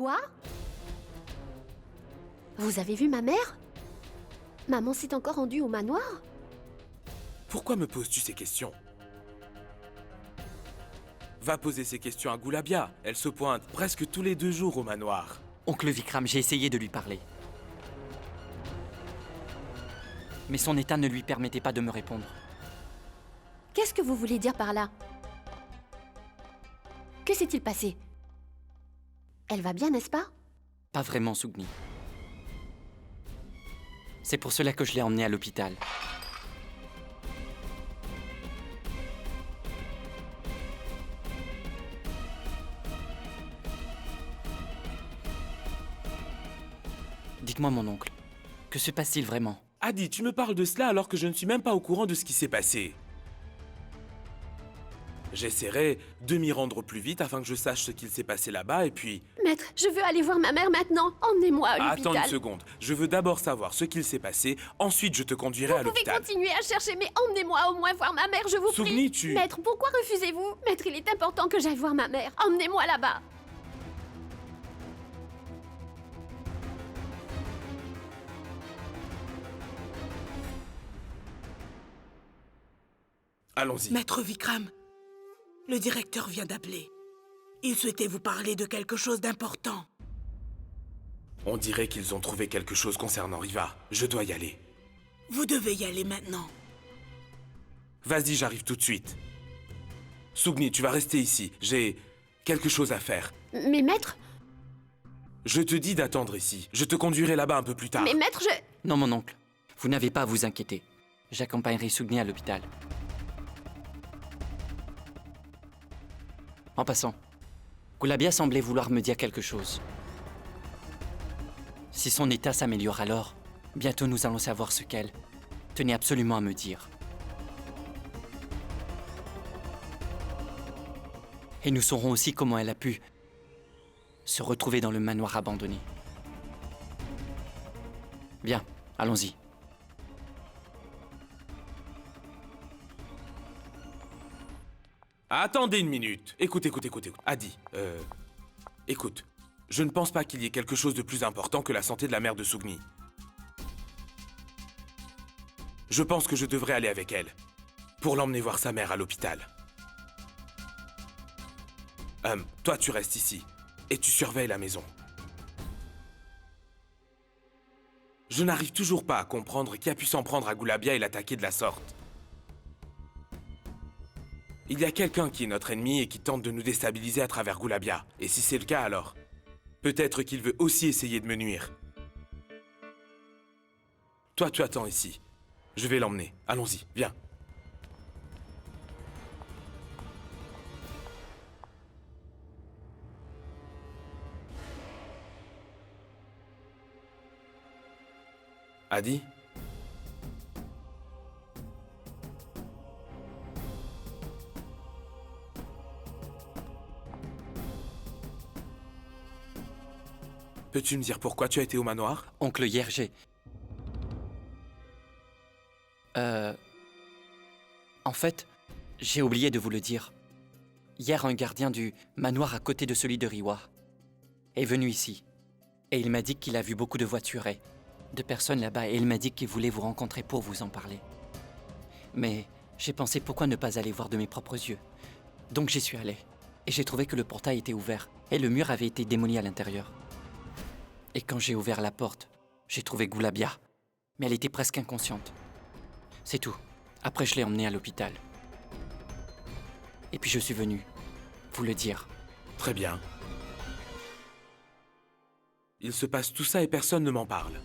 Quoi? Vous avez vu ma mère? Maman s'est encore rendue au manoir? Pourquoi me poses-tu ces questions? Va poser ces questions à Goulabia. Elle se pointe presque tous les 2 jours au manoir. Oncle Vikram, j'ai essayé de lui parler. Mais son état ne lui permettait pas de me répondre. Qu'est-ce que vous voulez dire par là? Que s'est-il passé? Elle va bien, n'est-ce pas? Pas vraiment, Sougni. C'est pour cela que je l'ai emmenée à l'hôpital. Dites-moi, mon oncle, que se passe-t-il vraiment? Adi, tu me parles de cela alors que je ne suis même pas au courant de ce qui s'est passé. J'essaierai de m'y rendre au plus vite afin que je sache ce qu'il s'est passé là-bas et puis... Maître, je veux aller voir ma mère maintenant. Emmenez-moi à l'hôpital. Attends une seconde. Je veux d'abord savoir ce qu'il s'est passé, ensuite je te conduirai à Vous pouvez l'hôpital. continuer à chercher, mais emmenez-moi au moins voir ma mère, je vous Sougni, prie. tu... Maître, pourquoi refusez-vous? Maître, il est important que j'aille voir ma mère. Emmenez-moi là-bas. Allons-y. Maître Vikram, le directeur vient d'appeler. Il souhaitait vous parler de quelque chose d'important. On dirait qu'ils ont trouvé quelque chose concernant Riva. Je dois y aller. Vous devez y aller maintenant. Vas-y, j'arrive tout de suite. Sougni, tu vas rester ici. J'ai quelque chose à faire. Mais maître, Je te dis d'attendre ici. Je te conduirai là-bas un peu plus tard. mais maître, je... Non, mon oncle, vous n'avez pas à vous inquiéter. J'accompagnerai Sougni à l'hôpital. En passant, Goulabia semblait vouloir me dire quelque chose. Si son état s'améliore alors, bientôt nous allons savoir ce qu'elle tenait absolument à me dire. Et nous saurons aussi comment elle a pu se retrouver dans le manoir abandonné. Bien, allons-y. Attendez une minute. Écoute. Adi, écoute. Je ne pense pas qu'il y ait quelque chose de plus important que la santé de la mère de Sougni. Je pense que je devrais aller avec elle. Pour l'emmener voir sa mère à l'hôpital. Toi tu restes ici. Et tu surveilles la maison. Je n'arrive toujours pas à comprendre qui a pu s'en prendre à Goulabia et l'attaquer de la sorte. Il y a quelqu'un qui est notre ennemi et qui tente de nous déstabiliser à travers Goulabia. Et si c'est le cas alors, peut-être qu'il veut aussi essayer de me nuire. Toi, tu attends ici. Je vais l'emmener. Allons-y, viens. Adi ? Peux-tu me dire pourquoi tu as été au manoir? Oncle, hier j'ai... En fait, j'ai oublié de vous le dire. Hier, un gardien du manoir à côté de celui de Riwa est venu ici. Et il m'a dit qu'il a vu beaucoup de voitures et de personnes là-bas. Et il m'a dit qu'il voulait vous rencontrer pour vous en parler. Mais j'ai pensé pourquoi ne pas aller voir de mes propres yeux. Donc j'y suis allé. Et j'ai trouvé que le portail était ouvert. Et le mur avait été démoli à l'intérieur. Et quand j'ai ouvert la porte, j'ai trouvé Goulabia. Mais elle était presque inconsciente. C'est tout. Après, je l'ai emmenée à l'hôpital. Et puis je suis venu vous le dire. Très bien. Il se passe tout ça et personne ne m'en parle.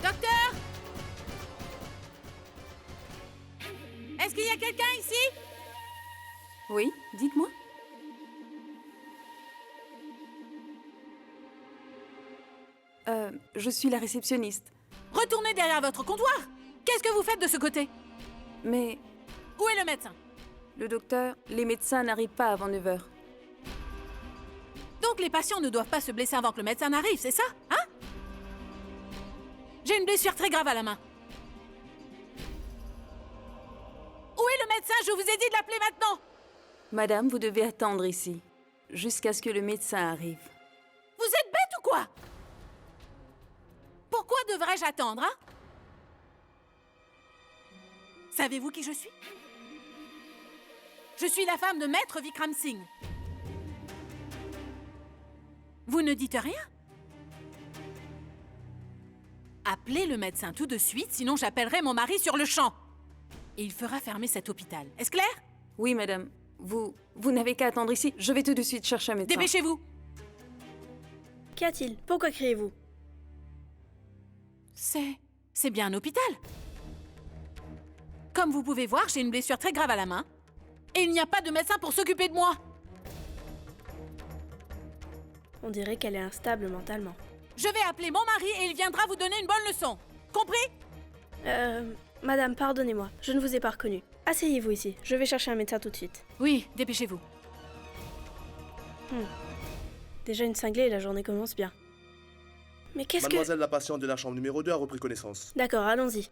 Docteur! Est-ce qu'il y a quelqu'un ici? Oui, dites-moi. Je suis la réceptionniste. Retournez derrière votre comptoir! Qu'est-ce que vous faites de ce côté? Mais Où est le médecin? Le docteur, les médecins n'arrivent pas avant 9 heures. Donc les patients ne doivent pas se blesser avant que le médecin n'arrive, c'est ça? Hein? J'ai une blessure très grave à la main. Où est le médecin? Je vous ai dit de l'appeler maintenant! Madame, vous devez attendre ici, jusqu'à ce que le médecin arrive. Vous êtes bête ou quoi? Pourquoi devrais-je attendre, hein? Savez-vous qui je suis? Je suis la femme de Maître Vikram Singh. Vous ne dites rien? Appelez le médecin tout de suite, sinon j'appellerai mon mari sur le champ. Et il fera fermer cet hôpital. Est-ce clair? Oui, madame. Vous n'avez qu'à attendre ici. Je vais tout de suite chercher un médecin. Dépêchez-vous! Qu'y a-t-il? Pourquoi criez-vous? C'est bien un hôpital. Comme vous pouvez voir, j'ai une blessure très grave à la main. Et il n'y a pas de médecin pour s'occuper de moi. On dirait qu'elle est instable mentalement. Je vais appeler mon mari et il viendra vous donner une bonne leçon. Compris? Madame, pardonnez-moi, je ne vous ai pas reconnu. Asseyez-vous ici, je vais chercher un médecin tout de suite. Oui, dépêchez-vous. Déjà une cinglée et la journée commence bien. Mais qu'est-ce que... Mademoiselle la patiente de la chambre numéro 2 a repris connaissance. D'accord, allons-y.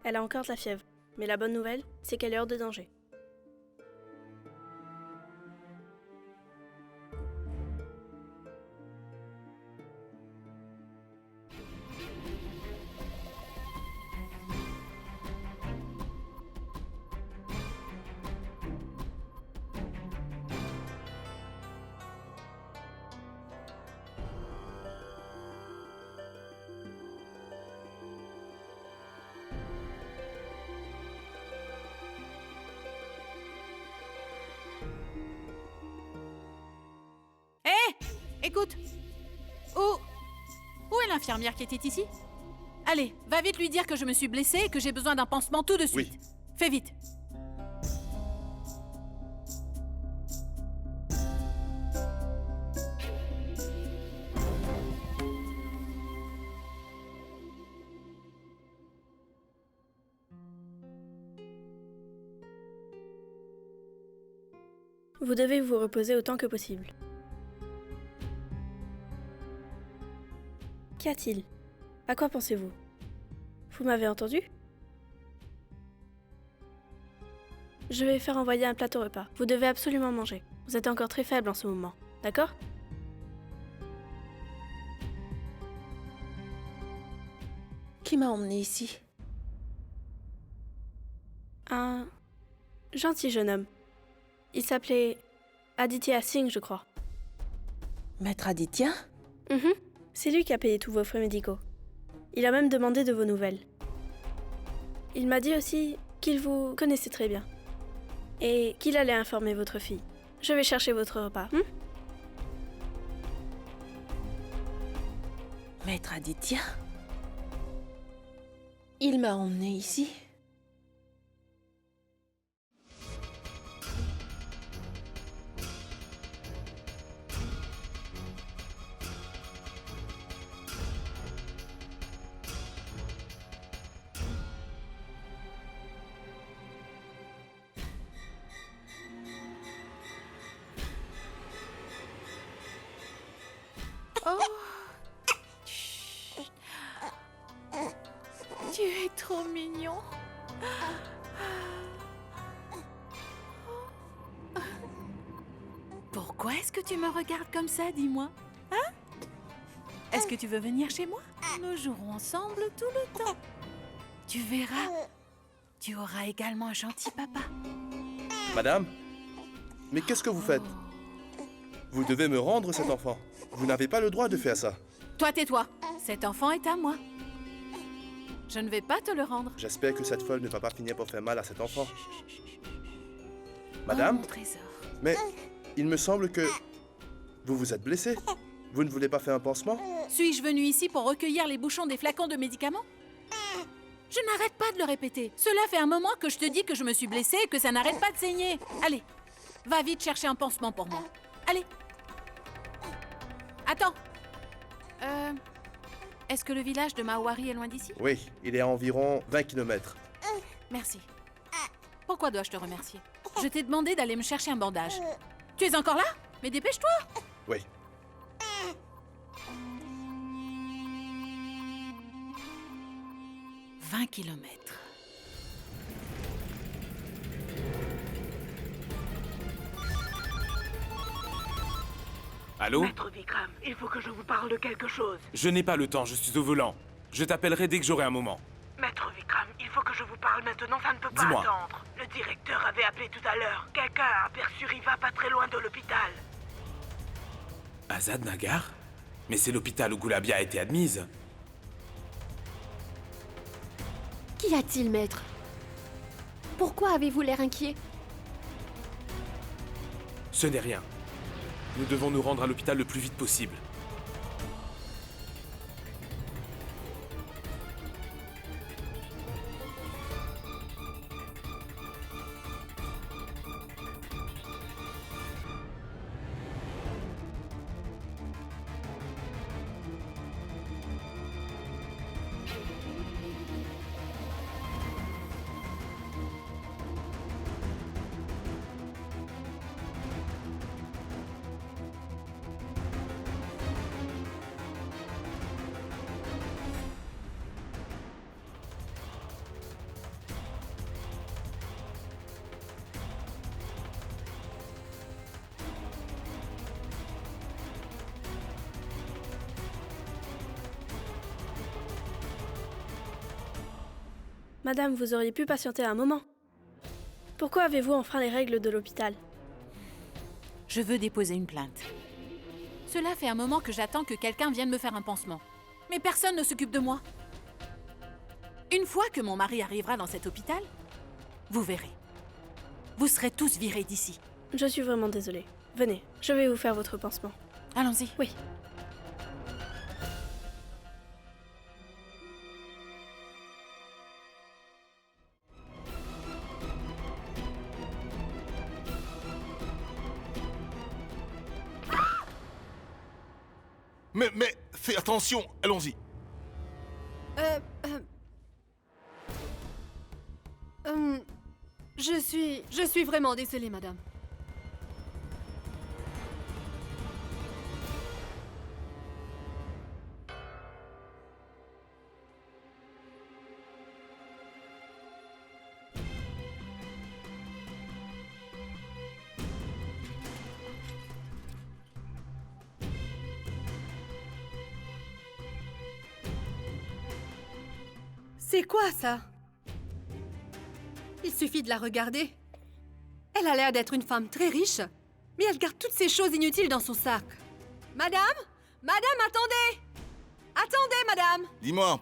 Elle a encore de la fièvre, mais la bonne nouvelle, c'est qu'elle est hors de danger. Écoute, où est l'infirmière qui était ici? Allez, va vite lui dire que je me suis blessée et que j'ai besoin d'un pansement tout de suite. Oui. Fais vite. Vous devez vous reposer autant que possible. Qu'y a-t-il? À quoi pensez-vous? Vous m'avez entendu? Je vais faire envoyer un plateau repas. Vous devez absolument manger. Vous êtes encore très faible en ce moment, d'accord? Qui m'a emmené ici? Un gentil jeune homme. Il s'appelait Aditya Singh, je crois. Maître Aditya? C'est lui qui a payé tous vos frais médicaux. Il a même demandé de vos nouvelles. Il m'a dit aussi qu'il vous connaissait très bien. Et qu'il allait informer votre fille. Je vais chercher votre repas. Maître Aditya? Il m'a emmené ici. Tu es trop mignon. Pourquoi est-ce que tu me regardes comme ça, dis-moi? Hein? Est-ce que tu veux venir chez moi? Nous jouerons ensemble tout le temps. Tu verras. Tu auras également un gentil papa. Madame? Mais qu'est-ce que vous faites? Vous devez me rendre cet enfant. Vous n'avez pas le droit de faire ça. Toi, tais-toi. Cet enfant est à moi. Je ne vais pas te le rendre. J'espère que cette folle ne va pas finir par faire mal à cet enfant. Oh, Madame? mon trésor. Mais il me semble que vous vous êtes blessée. Vous ne voulez pas faire un pansement? Suis-je venue ici pour recueillir les bouchons des flacons de médicaments? Je n'arrête pas de le répéter. Cela fait un moment que je te dis que je me suis blessée et que ça n'arrête pas de saigner. Allez, va vite chercher un pansement pour moi. Allez. Attends. Est-ce que le village de Mawari est loin d'ici? Oui, il est à environ 20 km. Merci. Pourquoi dois-je te remercier? Je t'ai demandé d'aller me chercher un bandage. Tu es encore là? Mais dépêche-toi! Oui. « 20 kilomètres. Allô? Maître Vikram, il faut que je vous parle de quelque chose. Je n'ai pas le temps, je suis au volant. Je t'appellerai dès que j'aurai un moment. Maître Vikram, il faut que je vous parle maintenant, ça ne peut pas Dis-moi. attendre. Le directeur avait appelé tout à l'heure. Quelqu'un a aperçu Riva pas très loin de l'hôpital. Azad Nagar? Mais c'est l'hôpital où Gulabia a été admise. Qu'y a-t-il, maître? Pourquoi avez-vous l'air inquiet? Ce n'est rien. Nous devons nous rendre à l'hôpital le plus vite possible. Madame, vous auriez pu patienter un moment. Pourquoi avez-vous enfreint les règles de l'hôpital? Je veux déposer une plainte. Cela fait un moment que j'attends que quelqu'un vienne me faire un pansement. Mais personne ne s'occupe de moi. Une fois que mon mari arrivera dans cet hôpital, vous verrez. Vous serez tous virés d'ici. Je suis vraiment désolée. Venez, je vais vous faire votre pansement. Allons-y. Oui. Mais fais attention, allons-y. Je suis vraiment désolée, madame. C'est quoi ça? Il suffit de la regarder. Elle a l'air d'être une femme très riche, mais elle garde toutes ces choses inutiles dans son sac. Madame? Madame, attendez! Attendez, madame! Dis-moi,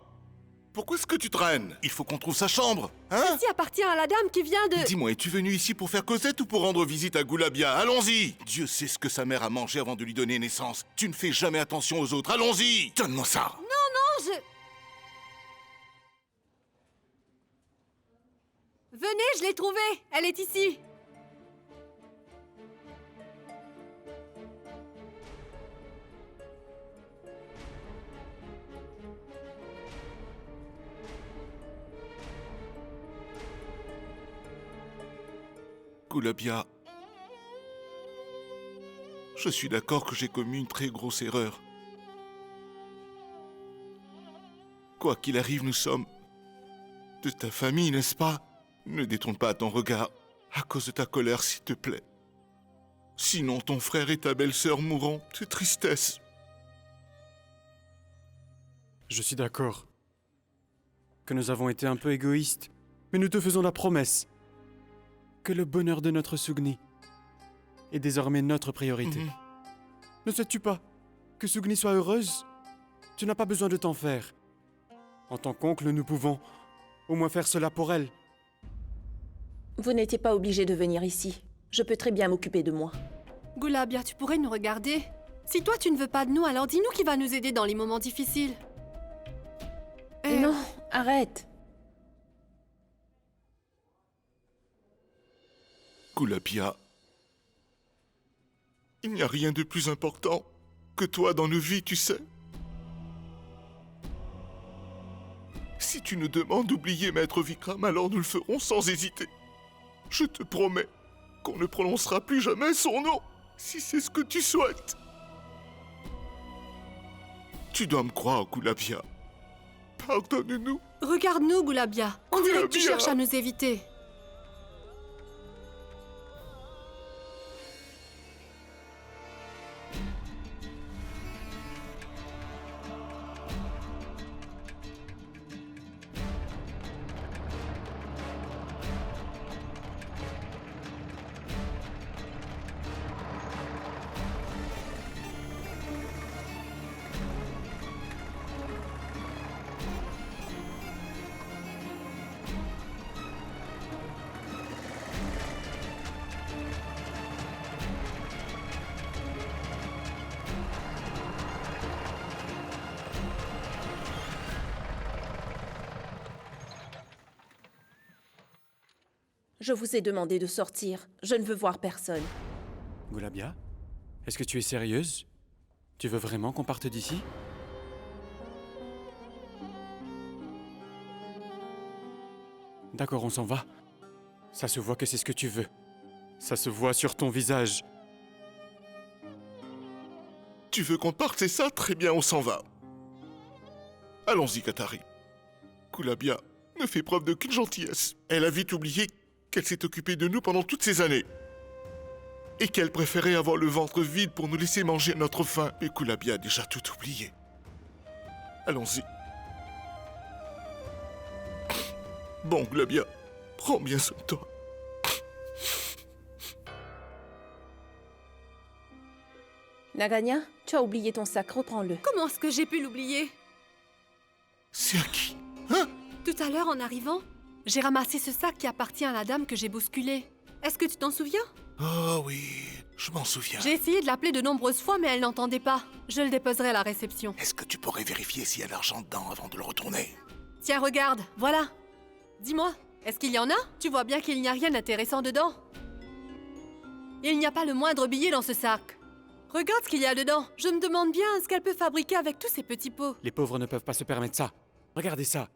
pourquoi est-ce que tu traînes? Il faut qu'on trouve sa chambre, hein? Ceci appartient à la dame qui vient de... Dis-moi, es-tu venu ici pour faire Cosette ou pour rendre visite à Gulabia? Allons-y! Dieu sait ce que sa mère a mangé avant de lui donner naissance. Tu ne fais jamais attention aux autres. Allons-y! Donne-moi ça! Non, non, je... Venez, je l'ai trouvée! Elle est ici! Gulabia, je suis d'accord que j'ai commis une très grosse erreur. Quoi qu'il arrive, nous sommes de ta famille, n'est-ce pas? Ne détourne pas ton regard à cause de ta colère, s'il te plaît. Sinon, ton frère et ta belle-sœur mourront de tristesse. Je suis d'accord que nous avons été un peu égoïstes, mais nous te faisons la promesse que le bonheur de notre Sugni est désormais notre priorité. Ne souhaites-tu pas que Sugni soit heureuse? Tu n'as pas besoin de t'en faire. En tant qu'oncle, nous pouvons au moins faire cela pour elle. Vous n'étiez pas obligé de venir ici. Je peux très bien m'occuper de moi. Gulabia, tu pourrais nous regarder? Si toi tu ne veux pas de nous, alors dis-nous qui va nous aider dans les moments difficiles. Non, arrête. Gulabia, il n'y a rien de plus important que toi dans nos vies, tu sais. Si tu nous demandes d'oublier Maître Vikram, alors nous le ferons sans hésiter. Je te promets qu'on ne prononcera plus jamais son nom, si c'est ce que tu souhaites. Tu dois me croire, Gulabia. Pardonne-nous. Regarde-nous, Gulabia. On dirait que tu Gulabia. cherches à nous éviter. Je vous ai demandé de sortir. Je ne veux voir personne. Gulabia, est-ce que tu es sérieuse? Tu veux vraiment qu'on parte d'ici? D'accord, on s'en va. Ça se voit que c'est ce que tu veux. Ça se voit sur ton visage. Tu veux qu'on parte, c'est ça? Très bien, on s'en va. Allons-y, Katari. Gulabia ne fait preuve d'aucune gentillesse. Elle a vite oublié qu'elle s'est occupée de nous pendant toutes ces années. Et qu'elle préférait avoir le ventre vide pour nous laisser manger à notre faim. Et Gulabia a déjà tout oublié. Allons-y. Bon, Gulabia, prends bien soin de toi. Naganya, tu as oublié ton sac, reprends-le. Comment est-ce que j'ai pu l'oublier? C'est à qui? Tout à l'heure, en arrivant, j'ai ramassé ce sac qui appartient à la dame que j'ai bousculée. Est-ce que tu t'en souviens? Oh oui, je m'en souviens. J'ai essayé de l'appeler de nombreuses fois, mais elle n'entendait pas. Je le déposerai à la réception. Est-ce que tu pourrais vérifier s'il y a de l'argent dedans avant de le retourner? Tiens, regarde, voilà. Dis-moi, est-ce qu'il y en a? Tu vois bien qu'il n'y a rien d'intéressant dedans. Il n'y a pas le moindre billet dans ce sac. Regarde ce qu'il y a dedans. Je me demande bien ce qu'elle peut fabriquer avec tous ces petits pots. Les pauvres ne peuvent pas se permettre ça. Regardez ça.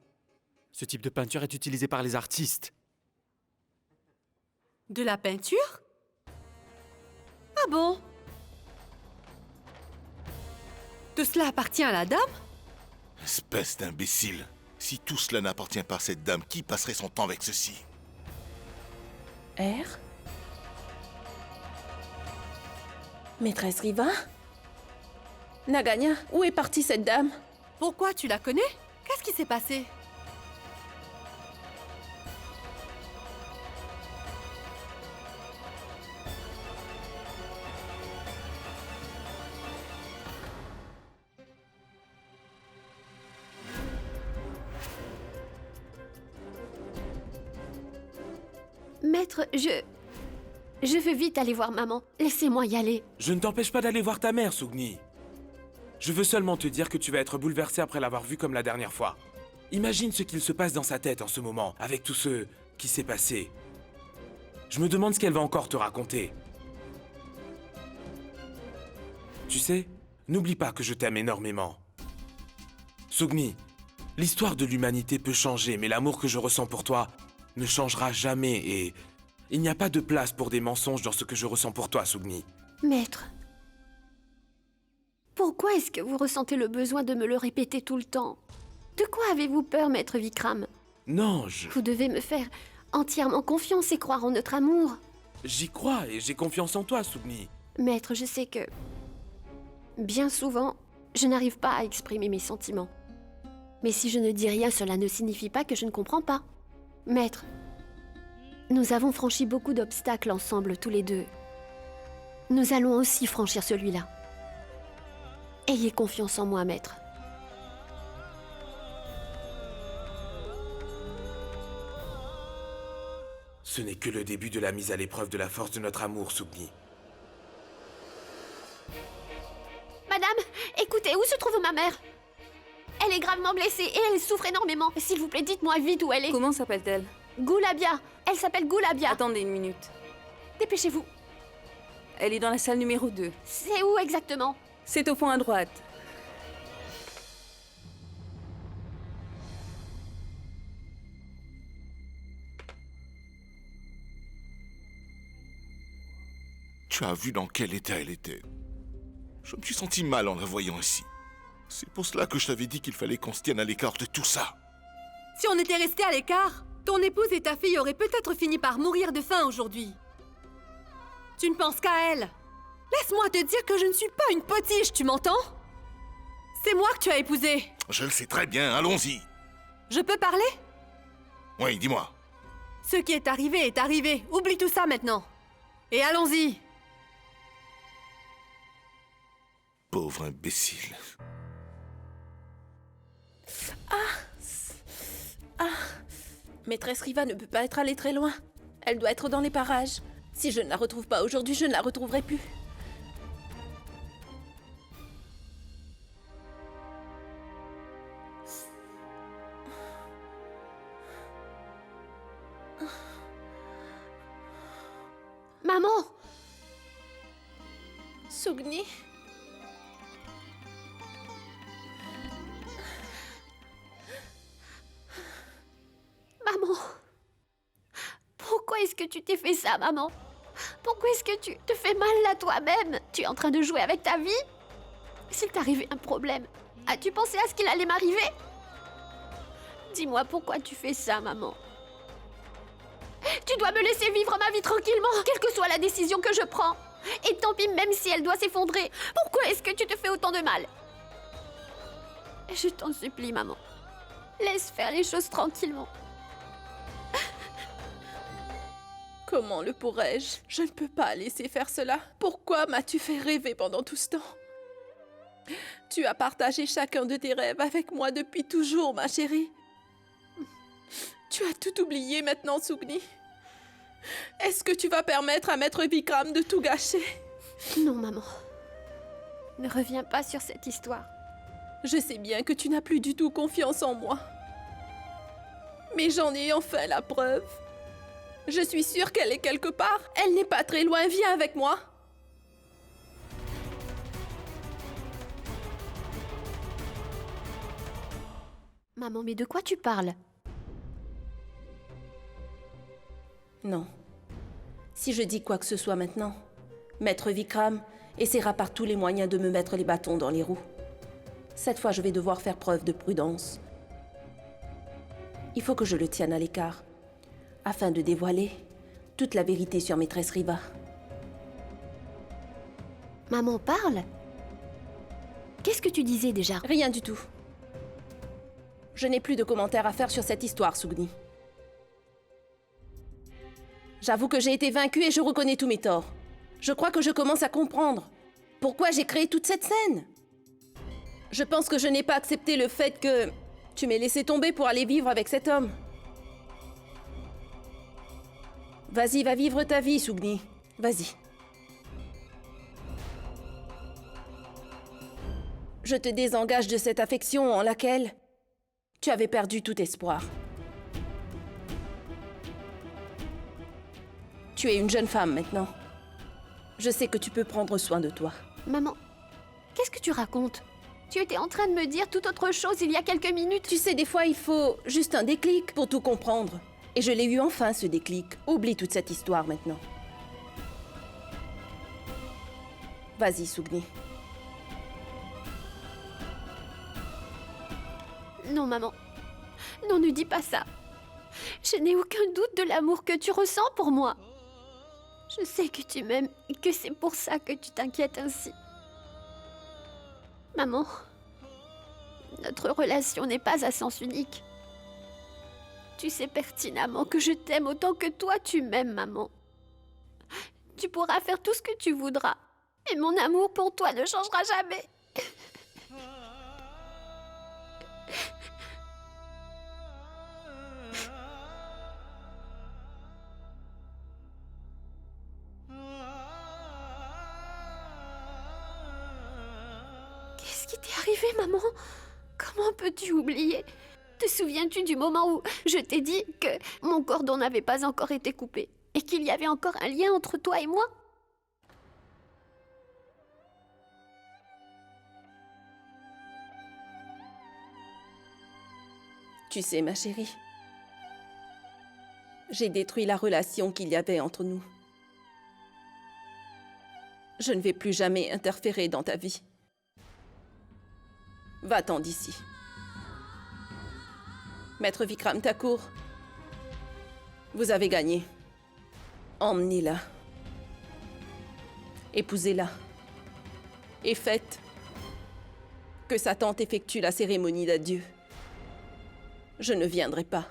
Ce type de peinture est utilisé par les artistes. De la peinture? Ah bon? Tout cela appartient à la dame? Espèce d'imbécile. Si tout cela n'appartient pas à cette dame, qui passerait son temps avec ceci? R? Maîtresse Riva? Naganya, où est partie cette dame? Pourquoi, tu la connais? Qu'est-ce qui s'est passé? Maître, je veux vite aller voir maman. Laissez-moi y aller. Je ne t'empêche pas d'aller voir ta mère, Sugni. Je veux seulement te dire que tu vas être bouleversé après l'avoir vue comme la dernière fois. Imagine ce qu'il se passe dans sa tête en ce moment, avec tout ce qui s'est passé. Je me demande ce qu'elle va encore te raconter. Tu sais, n'oublie pas que je t'aime énormément. Sugni, l'histoire de l'humanité peut changer, mais l'amour que je ressens pour toi ne changera jamais et il n'y a pas de place pour des mensonges dans ce que je ressens pour toi, Sugni. Maître, pourquoi est-ce que vous ressentez le besoin de me le répéter tout le temps? De quoi avez-vous peur, Maître Vikram? Non, Vous devez me faire entièrement confiance et croire en notre amour. J'y crois et j'ai confiance en toi, Sugni. Maître, je sais que... bien souvent, je n'arrive pas à exprimer mes sentiments. Mais si je ne dis rien, cela ne signifie pas que je ne comprends pas. Maître, nous avons franchi beaucoup d'obstacles ensemble, tous les deux. Nous allons aussi franchir celui-là. Ayez confiance en moi, maître. Ce n'est que le début de la mise à l'épreuve de la force de notre amour, Sugni. Madame, écoutez, où se trouve ma mère? Elle est gravement blessée et elle souffre énormément. S'il vous plaît, dites-moi vite où elle est. Comment s'appelle-t-elle? Gulabia. Elle s'appelle Gulabia. Attendez une minute. Dépêchez-vous. Elle est dans la salle numéro 2. C'est où exactement? C'est au fond à droite. Tu as vu dans quel état elle était. Je me suis senti mal en la voyant ici. C'est pour cela que je t'avais dit qu'il fallait qu'on se tienne à l'écart de tout ça. Si on était resté à l'écart, ton épouse et ta fille auraient peut-être fini par mourir de faim aujourd'hui. Tu ne penses qu'à elle. Laisse-moi te dire que je ne suis pas une potiche, tu m'entends? C'est moi que tu as épousé. Je le sais très bien, allons-y. Je peux parler? Oui, dis-moi. Ce qui est arrivé. Oublie tout ça maintenant. Et allons-y. Pauvre imbécile. Maîtresse Riva ne peut pas être allée très loin. Elle doit être dans les parages. Si je ne la retrouve pas aujourd'hui, je ne la retrouverai plus. Maman! Sugni? Maman! Pourquoi est-ce que tu t'es fait ça, maman? Pourquoi est-ce que tu te fais mal à toi-même? Tu es en train de jouer avec ta vie? S'il t'arrivait un problème, as-tu pensé à ce qu'il allait m'arriver? Dis-moi pourquoi tu fais ça, maman. Tu dois me laisser vivre ma vie tranquillement, quelle que soit la décision que je prends. Et tant pis, même si elle doit s'effondrer. Pourquoi est-ce que tu te fais autant de mal? Je t'en supplie, maman. Laisse faire les choses tranquillement. Comment le pourrais-je? Je ne peux pas laisser faire cela. Pourquoi m'as-tu fait rêver pendant tout ce temps? Tu as partagé chacun de tes rêves avec moi depuis toujours, ma chérie. Tu as tout oublié maintenant, Sugni. Est-ce que tu vas permettre à Maître Vikram de tout gâcher? Non, maman. Ne reviens pas sur cette histoire. Je sais bien que tu n'as plus du tout confiance en moi. Mais j'en ai enfin la preuve. Je suis sûre qu'elle est quelque part. Elle n'est pas très loin. Viens avec moi. Maman, mais de quoi tu parles? Non. Si je dis quoi que ce soit maintenant, Maître Vikram essaiera par tous les moyens de me mettre les bâtons dans les roues. Cette fois, je vais devoir faire preuve de prudence. Il faut que je le tienne à l'écart, afin de dévoiler toute la vérité sur Maîtresse Riva. Maman, parle. Qu'est-ce que tu disais déjà? Rien du tout. Je n'ai plus de commentaires à faire sur cette histoire, Sugni. J'avoue que j'ai été vaincue et je reconnais tous mes torts. Je crois que je commence à comprendre pourquoi j'ai créé toute cette scène. Je pense que je n'ai pas accepté le fait que tu m'aies laissé tomber pour aller vivre avec cet homme. Vas-y, va vivre ta vie, Sugni. Vas-y. Je te désengage de cette affection en laquelle tu avais perdu tout espoir. Tu es une jeune femme maintenant. Je sais que tu peux prendre soin de toi. Maman, qu'est-ce que tu racontes? Tu étais en train de me dire tout autre chose il y a quelques minutes. Tu sais, des fois, il faut juste un déclic pour tout comprendre. Et je l'ai eu enfin, ce déclic. Oublie toute cette histoire maintenant. Vas-y, Sugni. Non, maman. Non, ne dis pas ça. Je n'ai aucun doute de l'amour que tu ressens pour moi. Je sais que tu m'aimes et que c'est pour ça que tu t'inquiètes ainsi. Maman, notre relation n'est pas à sens unique. Tu sais pertinemment que je t'aime autant que toi tu m'aimes, maman. Tu pourras faire tout ce que tu voudras, mais mon amour pour toi ne changera jamais. Qu'est-ce qui t'est arrivé, maman? Comment peux-tu oublier? Te souviens-tu du moment où je t'ai dit que mon cordon n'avait pas encore été coupé et qu'il y avait encore un lien entre toi et moi? Tu sais, ma chérie, j'ai détruit la relation qu'il y avait entre nous. Je ne vais plus jamais interférer dans ta vie. Va-t'en d'ici. Maître Vikram Thakur, vous avez gagné. Emmenez-la. Épousez-la. Et faites que sa tante effectue la cérémonie d'adieu. Je ne viendrai pas.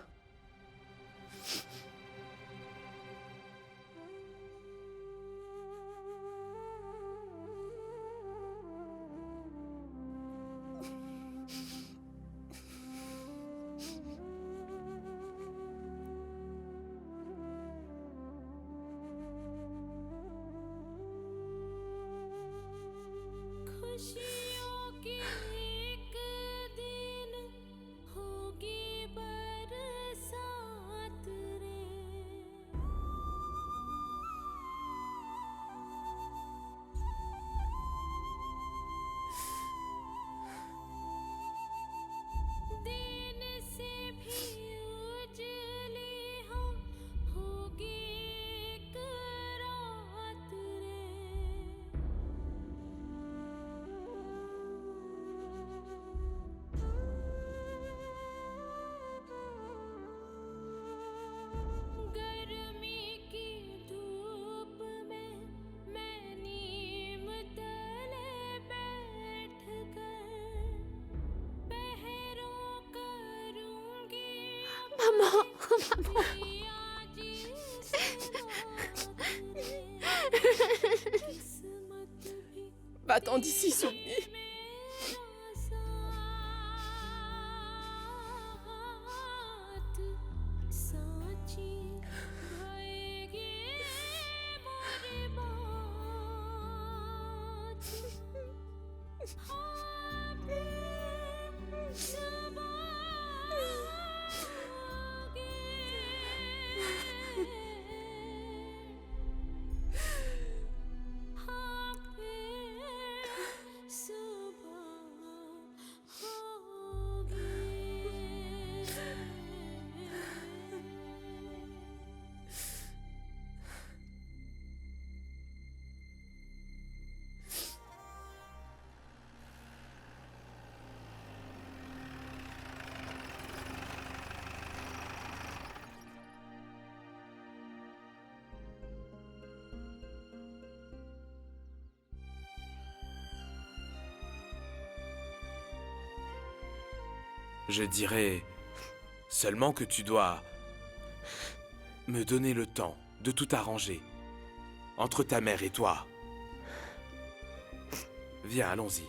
Maman, maman. Va-t'en d'ici, Sugni. Je dirais seulement que tu dois me donner le temps de tout arranger entre ta mère et toi. Viens, allons-y.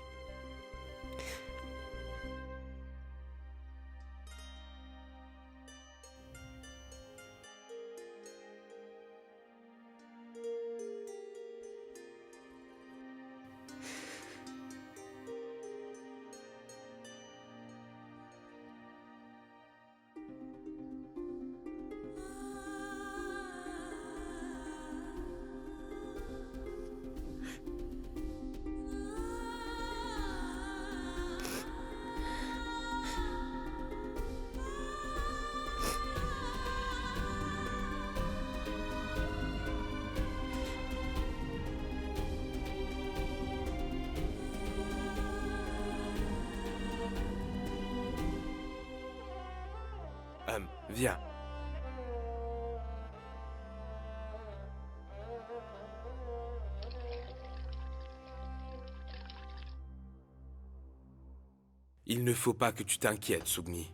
Viens. Il ne faut pas que tu t'inquiètes, Sugni.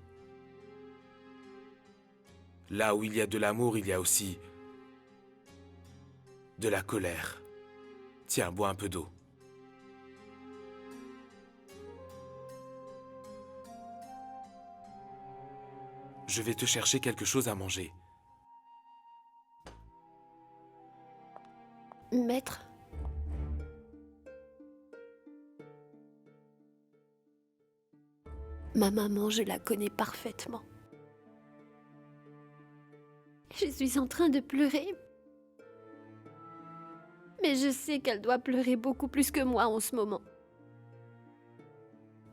Là où il y a de l'amour, il y a aussi de la colère. Tiens, bois un peu d'eau. Je vais te chercher quelque chose à manger. Maître, ma maman, je la connais parfaitement. Je suis en train de pleurer. Mais je sais qu'elle doit pleurer beaucoup plus que moi en ce moment.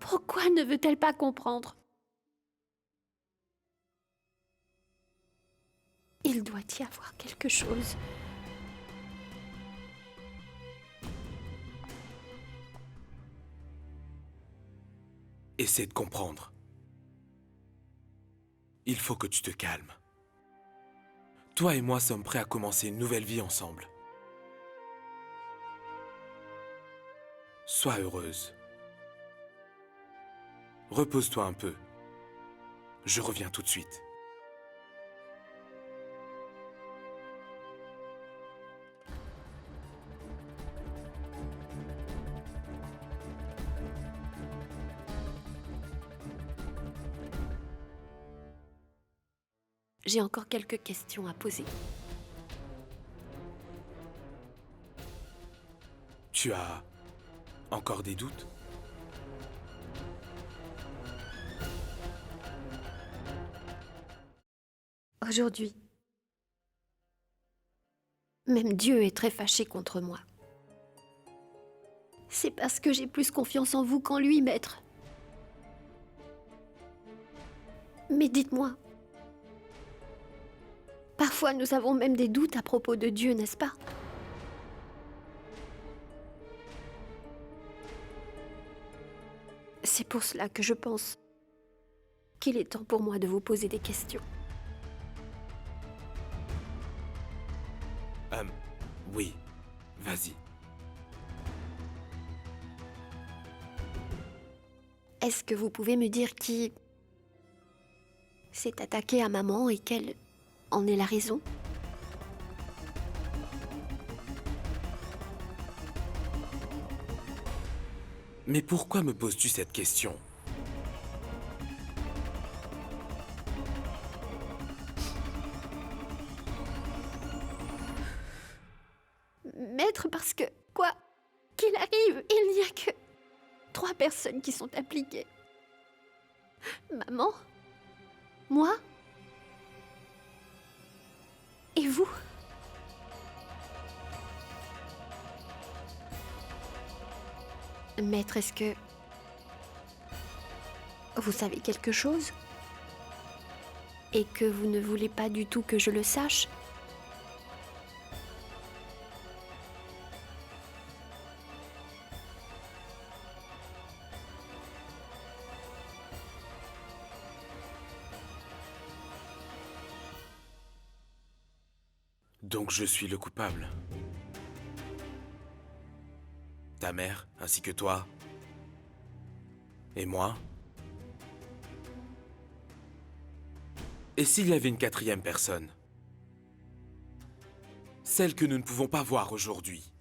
Pourquoi ne veut-elle pas comprendre ? Il doit y avoir quelque chose. essaie de comprendre. Il faut que tu te calmes. Toi et moi sommes prêts à commencer une nouvelle vie ensemble. Sois heureuse. Repose-toi un peu. Je reviens tout de suite. J'ai encore quelques questions à poser. Tu as encore des doutes? Aujourd'hui, même Dieu est très fâché contre moi. C'est parce que j'ai plus confiance en vous qu'en lui, maître. Mais dites-moi, parfois nous avons même des doutes à propos de Dieu, n'est-ce pas? C'est pour cela que je pense qu'il est temps pour moi de vous poser des questions. Oui, vas-y. Est-ce que vous pouvez me dire qui s'est attaqué à maman et quelle en est la raison? Mais pourquoi me poses-tu cette question? Maître, parce que, quoi qu'il arrive, il n'y a que 3 personnes qui sont impliquées. Maman, moi et vous. Maître, est-ce que vous savez quelque chose? Et que vous ne voulez pas du tout que je le sache? Donc je suis le coupable. Ta mère, ainsi que toi. Et moi. Et s'il y avait une 4e personne? Celle que nous ne pouvons pas voir aujourd'hui.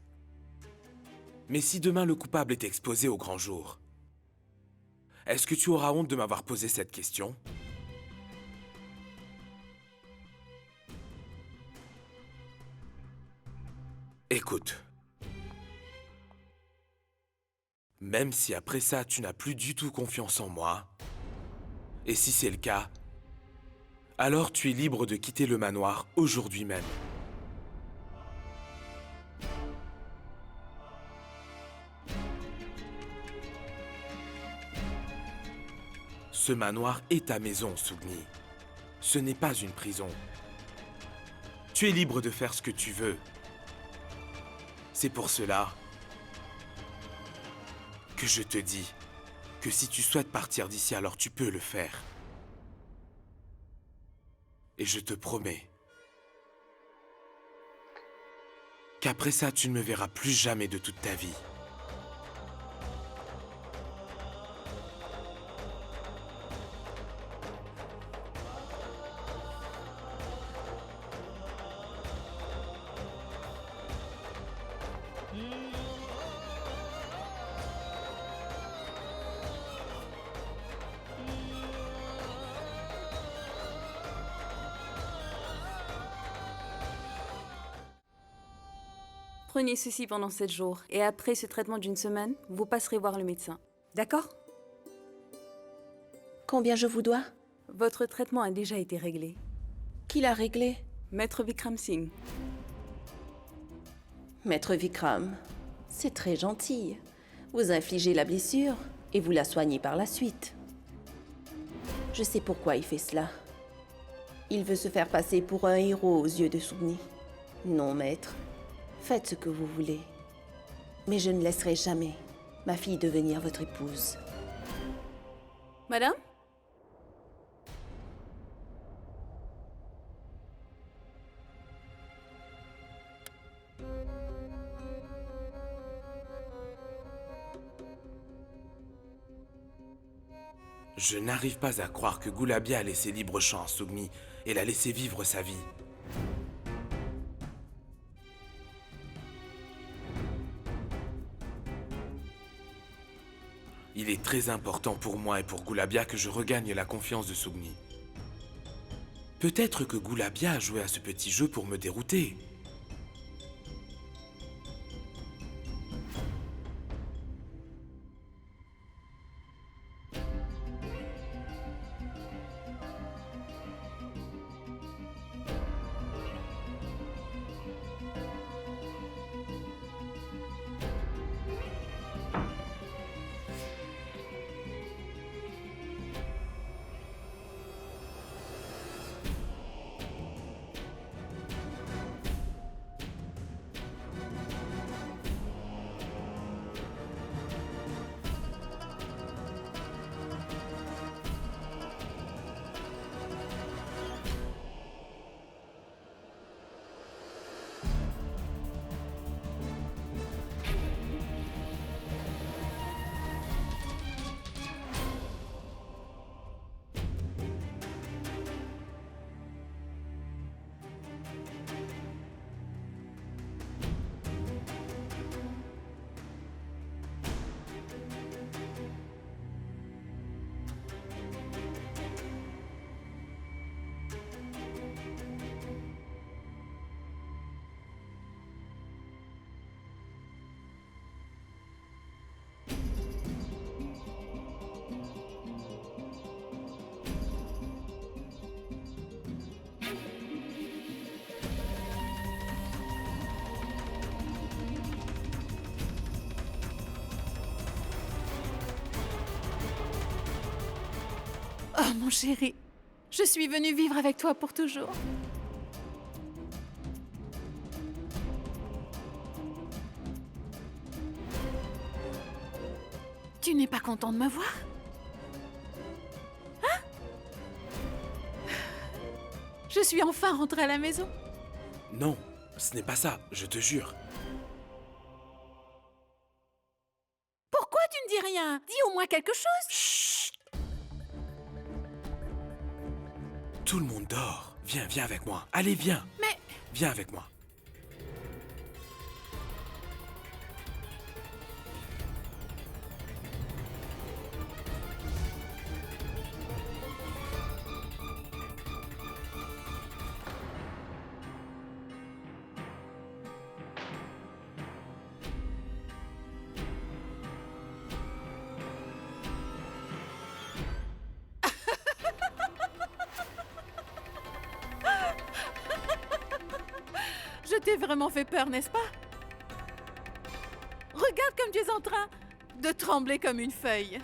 Mais si demain le coupable est exposé au grand jour, est-ce que tu auras honte de m'avoir posé cette question? Écoute. Même si après ça, tu n'as plus du tout confiance en moi, et si c'est le cas, alors tu es libre de quitter le manoir aujourd'hui même. Ce manoir est ta maison, Sugni. Ce n'est pas une prison. Tu es libre de faire ce que tu veux. C'est pour cela que je te dis que si tu souhaites partir d'ici, alors tu peux le faire. Et je te promets qu'après ça, tu ne me verras plus jamais de toute ta vie. Prenez ceci pendant 7 jours et après ce traitement d'1 semaine, vous passerez voir le médecin. D'accord? Combien je vous dois? Votre traitement a déjà été réglé. Qui l'a réglé? Maître Vikram Singh. Maître Vikram, c'est très gentil. Vous infligez la blessure et vous la soignez par la suite. Je sais pourquoi il fait cela. Il veut se faire passer pour un héros aux yeux de Sugni. Non, maître. Faites ce que vous voulez. Mais je ne laisserai jamais ma fille devenir votre épouse. Madame? Je n'arrive pas à croire que Gulabia a laissé libre champ à Sugni et l'a laissé vivre sa vie. Il est très important pour moi et pour Gulabia que je regagne la confiance de Sugni. Peut-être que Gulabia a joué à ce petit jeu pour me dérouter. Oh, mon chéri, je suis venue vivre avec toi pour toujours. Tu n'es pas content de me voir? Hein? Je suis enfin rentrée à la maison. Non, ce n'est pas ça, je te jure. Pourquoi tu ne dis rien? Dis au moins quelque chose. Chut! Tout le monde dort. Viens, viens avec moi. Allez, viens. Mais... Viens avec moi. Je t'ai vraiment fait peur, n'est-ce pas? Regarde comme tu es en train de trembler comme une feuille.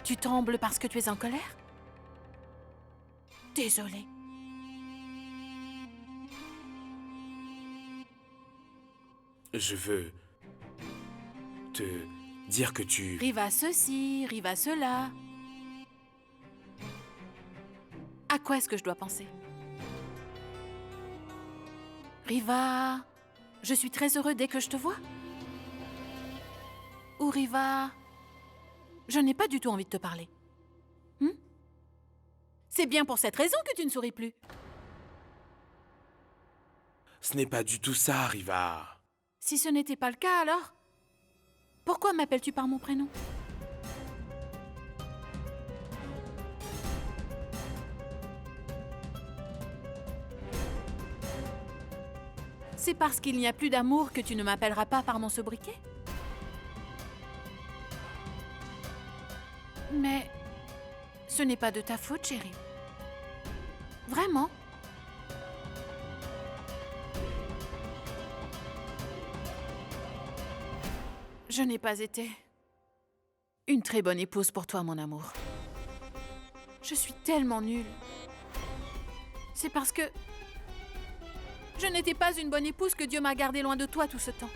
Tu trembles parce que tu es en colère? Désolée. Je veux te dire que tu... Riva ceci, Riva cela. À quoi est-ce que je dois penser? Riva, je suis très heureux dès que je te vois. Ou Riva, je n'ai pas du tout envie de te parler. C'est bien pour cette raison que tu ne souris plus. Ce n'est pas du tout ça, Riva. Si ce n'était pas le cas, alors pourquoi m'appelles-tu par mon prénom? C'est parce qu'il n'y a plus d'amour que tu ne m'appelleras pas par mon sobriquet? Mais ce n'est pas de ta faute, chérie. Vraiment. Je n'ai pas été une très bonne épouse pour toi, mon amour. Je suis tellement nulle. C'est parce que je n'étais pas une bonne épouse que Dieu m'a gardée loin de toi tout ce temps.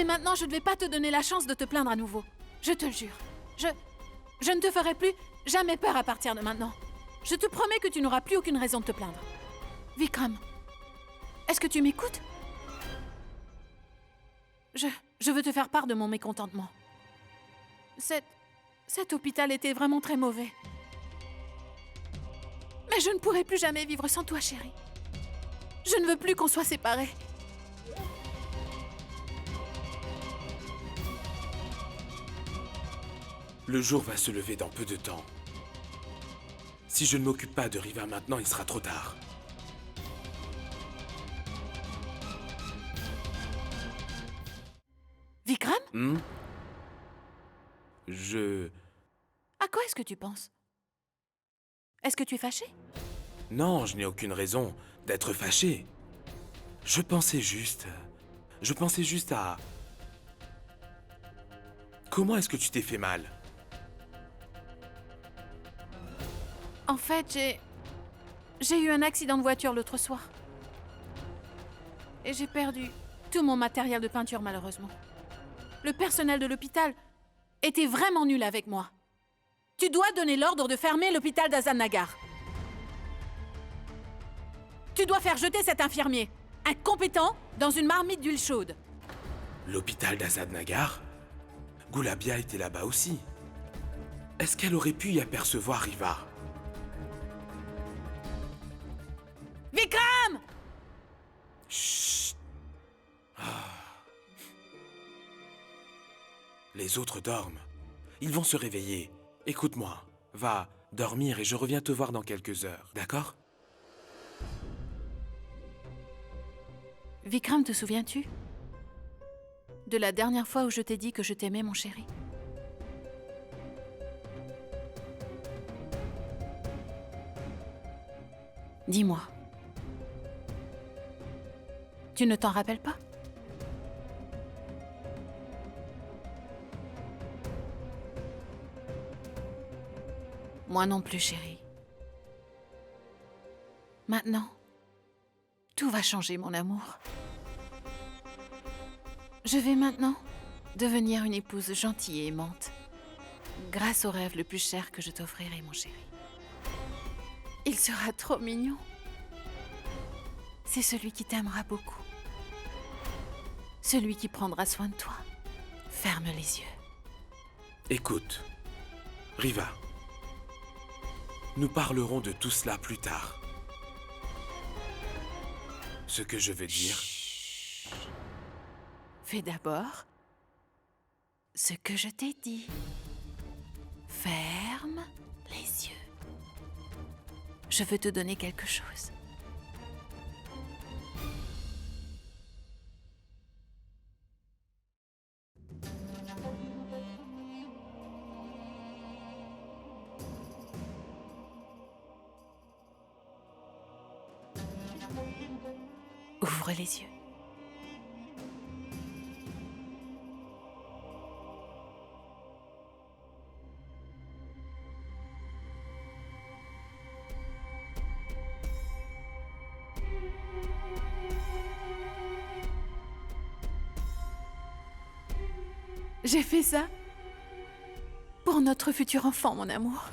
Mais maintenant, je ne vais pas te donner la chance de te plaindre à nouveau. Je te le jure. Je ne te ferai plus jamais peur à partir de maintenant. Je te promets que tu n'auras plus aucune raison de te plaindre. Vikram, est-ce que tu m'écoutes? Je veux te faire part de mon mécontentement. Cet hôpital était vraiment très mauvais. Mais je ne pourrai plus jamais vivre sans toi, chérie. Je ne veux plus qu'on soit séparés. Le jour va se lever dans peu de temps. Si je ne m'occupe pas de Riva maintenant, il sera trop tard. Vikram? À quoi est-ce que tu penses? Est-ce que tu es fâché? Non, je n'ai aucune raison d'être fâché. Je pensais juste à... Comment est-ce que tu t'es fait mal? En fait, j'ai eu un accident de voiture l'autre soir. Et j'ai perdu tout mon matériel de peinture, malheureusement. Le personnel de l'hôpital était vraiment nul avec moi. Tu dois donner l'ordre de fermer l'hôpital d'Azadnagar. Tu dois faire jeter cet infirmier, incompétent, dans une marmite d'huile chaude. L'hôpital d'Azadnagar? Gulabia était là-bas aussi. Est-ce qu'elle aurait pu y apercevoir Riva? Vikram! Chut! Les autres dorment. Ils vont se réveiller. Écoute-moi. Va dormir et je reviens te voir dans quelques heures. D'accord? Vikram, te souviens-tu de la dernière fois où je t'ai dit que je t'aimais, mon chéri? Dis-moi. Tu ne t'en rappelles pas? Moi non plus, chérie. Maintenant, tout va changer, mon amour. Je vais maintenant devenir une épouse gentille et aimante, grâce au rêve le plus cher que je t'offrirai, mon chéri. Il sera trop mignon. C'est celui qui t'aimera beaucoup. Celui qui prendra soin de toi. Ferme les yeux. Écoute, Riva. Nous parlerons de tout cela plus tard. Ce que je veux dire... Fais d'abord ce que je t'ai dit. Ferme les yeux. Je veux te donner quelque chose. Ouvre les yeux. J'ai fait ça pour notre futur enfant, mon amour.